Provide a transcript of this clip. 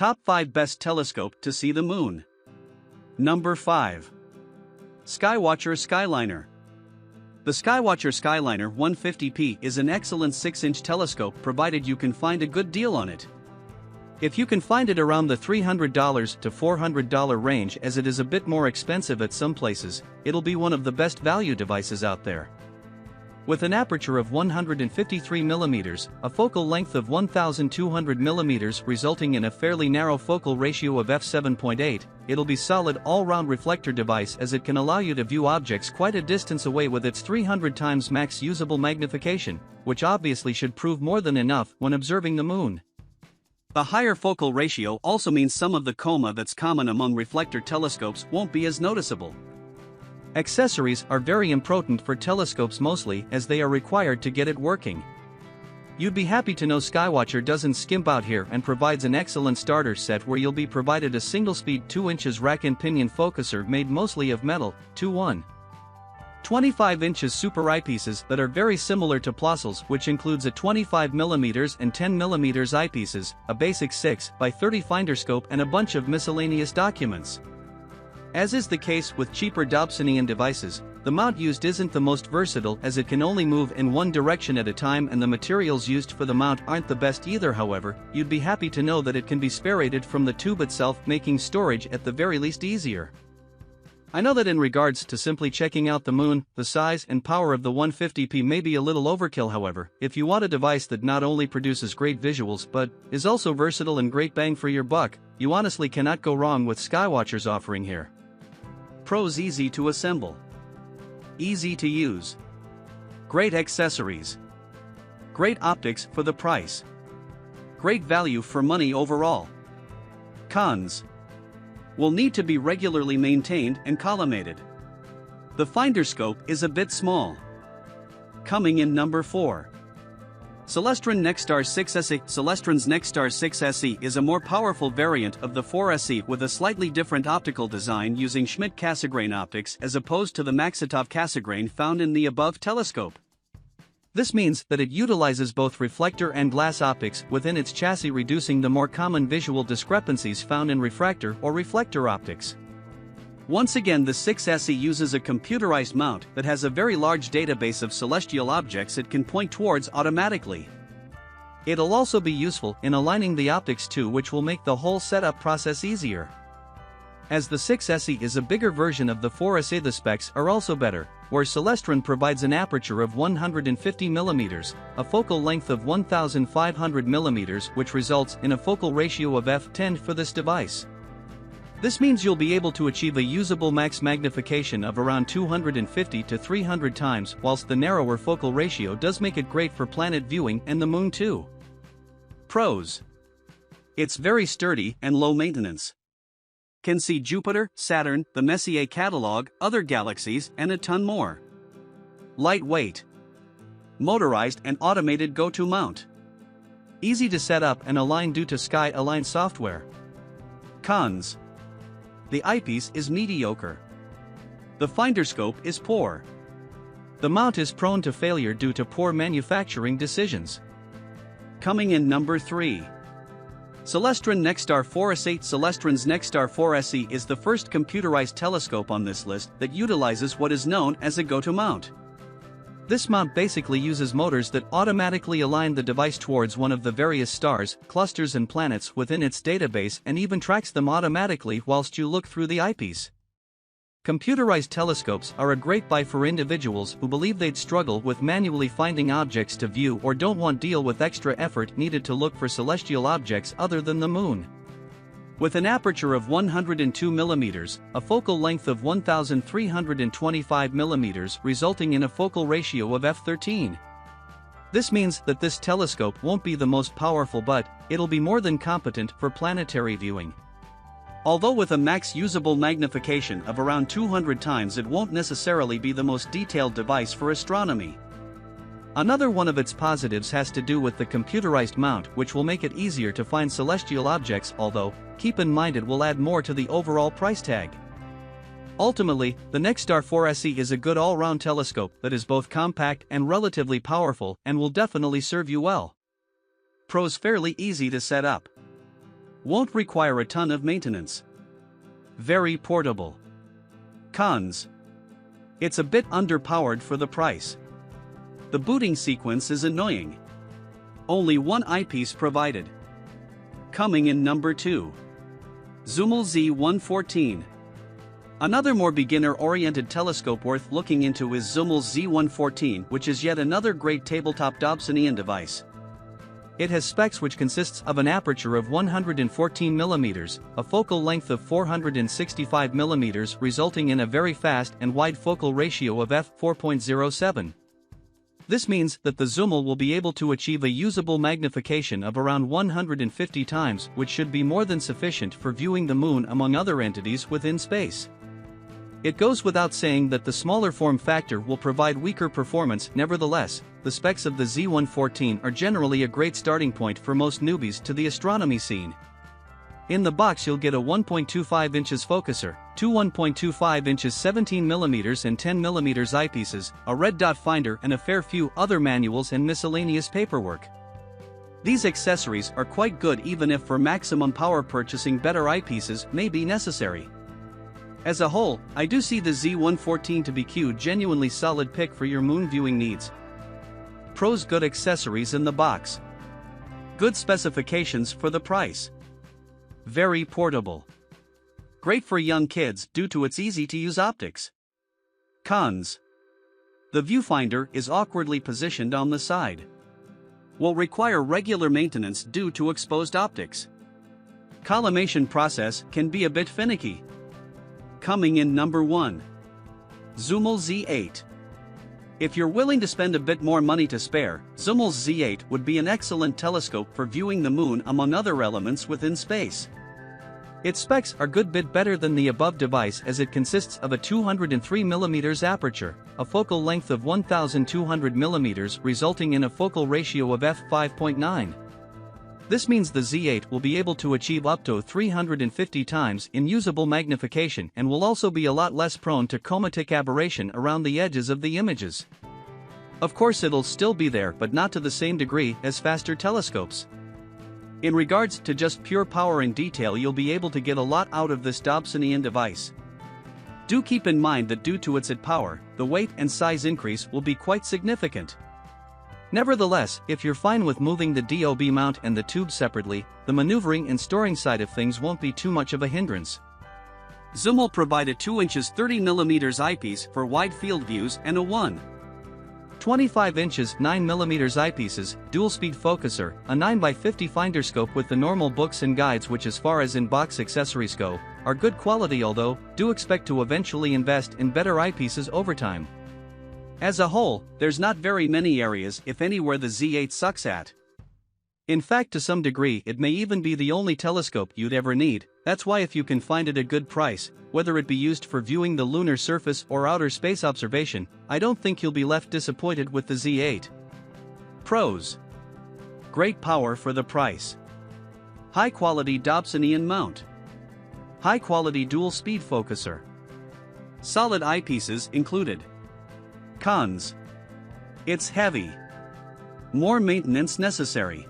Top 5 Best Telescope to See the Moon. Number 5. Skywatcher Skyliner. The Skywatcher Skyliner 150p is an excellent 6-inch telescope provided you can find a good deal on it. If you can find it around the $300 to $400 range, as it is a bit more expensive at some places, it'll be one of the best value devices out there. With an aperture of 153mm, a focal length of 1200mm resulting in a fairly narrow focal ratio of f7.8, it'll be solid all-round reflector device as it can allow you to view objects quite a distance away with its 300 times max usable magnification, which obviously should prove more than enough when observing the moon. The higher focal ratio also means some of the coma that's common among reflector telescopes won't be as noticeable. Accessories are very important for telescopes mostly as they are required to get it working. You'd be happy to know Skywatcher doesn't skimp out here and provides an excellent starter set where you'll be provided a single-speed 2 inches rack and pinion focuser made mostly of metal, 25 inches super eyepieces that are very similar to Plössls, which includes a 25mm and 10mm eyepieces, a basic 6x30 finder scope and a bunch of miscellaneous documents. As is the case with cheaper Dobsonian devices, the mount used isn't the most versatile as it can only move in one direction at a time, and the materials used for the mount aren't the best either. However, you'd be happy to know that it can be sparated from the tube itself, making storage at the very least easier. I know that in regards to simply checking out the moon, the size and power of the 150p may be a little overkill. However, if you want a device that not only produces great visuals but is also versatile and great bang for your buck, you honestly cannot go wrong with Skywatcher's offering here. Pros: easy to assemble, easy to use, great accessories, great optics for the price, great value for money overall. Cons: will need to be regularly maintained and collimated. The finder scope is a bit small. Coming in number 4. Celestron Next R6S. Celestron's Next R6S is a more powerful variant of the 4SE with a slightly different optical design using Schmidt-Cassegrain optics as opposed to the Maksutov-Cassegrain found in the above telescope. This means that it utilizes both reflector and glass optics within its chassis, reducing the more common visual discrepancies found in refractor or reflector optics. Once again, the 6SE uses a computerized mount that has a very large database of celestial objects it can point towards automatically. It'll also be useful in aligning the optics too, which will make the whole setup process easier. As the 6SE is a bigger version of the 4SE, the specs are also better, where Celestron provides an aperture of 150mm, a focal length of 1500mm, which results in a focal ratio of f10 for this device. This means you'll be able to achieve a usable max magnification of around 250 to 300 times, whilst the narrower focal ratio does make it great for planet viewing and the moon too. Pros: it's very sturdy and low maintenance. Can see Jupiter, Saturn, the Messier catalog, other galaxies, and a ton more. Lightweight. Motorized and automated go-to mount. Easy to set up and align due to Sky Align software. Cons: the eyepiece is mediocre. The finder scope is poor. The mount is prone to failure due to poor manufacturing decisions. Coming in number 3. Celestron Nexstar 4SE. Celestron's Nexstar 4SE is the first computerized telescope on this list that utilizes what is known as a go-to mount. This mount basically uses motors that automatically align the device towards one of the various stars, clusters and planets within its database, and even tracks them automatically whilst you look through the eyepiece. Computerized telescopes are a great buy for individuals who believe they'd struggle with manually finding objects to view or don't want to deal with extra effort needed to look for celestial objects other than the moon. With an aperture of 102mm, a focal length of 1325mm, resulting in a focal ratio of f13. This means that this telescope won't be the most powerful, but it'll be more than competent for planetary viewing. Although with a max usable magnification of around 200 times, it won't necessarily be the most detailed device for astronomy. Another one of its positives has to do with the computerized mount, which will make it easier to find celestial objects, although, keep in mind it will add more to the overall price tag. Ultimately, the Nexstar 4SE is a good all-round telescope that is both compact and relatively powerful and will definitely serve you well. Pros: fairly easy to set up. Won't require a ton of maintenance. Very portable. Cons. It's a bit underpowered for the price. The booting sequence is annoying. Only one eyepiece provided. Coming in number 2. Zhumell Z114. Another more beginner-oriented telescope worth looking into is Zhumell Z114, which is yet another great tabletop Dobsonian device. It has specs which consists of an aperture of 114 mm, a focal length of 465 mm, resulting in a very fast and wide focal ratio of f/4.07. This means that the Zhumell will be able to achieve a usable magnification of around 150 times, which should be more than sufficient for viewing the moon among other entities within space. It goes without saying that the smaller form factor will provide weaker performance. Nevertheless, the specs of the Z114 are generally a great starting point for most newbies to the astronomy scene. In the box you'll get a 1.25 inches focuser, two 1.25 inches 17 mm and 10 mm eyepieces, a red dot finder and a fair few other manuals and miscellaneous paperwork. These accessories are quite good even if for maximum power purchasing better eyepieces may be necessary. As a whole, I do see the Z114 to be a genuinely solid pick for your moon viewing needs. Pros: good accessories in the box. Good specifications for the price. Very portable. Great for young kids due to its easy-to-use optics. Cons. The viewfinder is awkwardly positioned on the side. Will require regular maintenance due to exposed optics. Collimation process can be a bit finicky. Coming in number 1. Zhumell Z8. If you're willing to spend a bit more money to spare, Zhumell Z8 would be an excellent telescope for viewing the moon among other elements within space. Its specs are a good bit better than the above device as it consists of a 203 mm aperture, a focal length of 1200 mm resulting in a focal ratio of f/5.9. This means the Z8 will be able to achieve up to 350 times in usable magnification and will also be a lot less prone to chromatic aberration around the edges of the images. Of course it'll still be there but not to the same degree as faster telescopes. In regards to just pure power and detail, you'll be able to get a lot out of this Dobsonian device. Do keep in mind that due to its power, the weight and size increase will be quite significant. Nevertheless, if you're fine with moving the DOB mount and the tube separately, the maneuvering and storing side of things won't be too much of a hindrance. Zhumell provide a 2 inches 30 mm eyepiece for wide field views and a 1.25 inches 9 mm eyepieces, dual-speed focuser, a 9x50 finder scope with the normal books and guides, which as far as in-box accessories go, are good quality, although do expect to eventually invest in better eyepieces over time. As a whole, there's not very many areas, if any, where the Z8 sucks at. In fact, to some degree it may even be the only telescope you'd ever need. That's why if you can find it at a good price, whether it be used for viewing the lunar surface or outer space observation, I don't think you'll be left disappointed with the Z8. Pros. Great power for the price. High quality Dobsonian mount. High quality dual speed focuser. Solid eyepieces included. Cons. It's heavy. More maintenance necessary.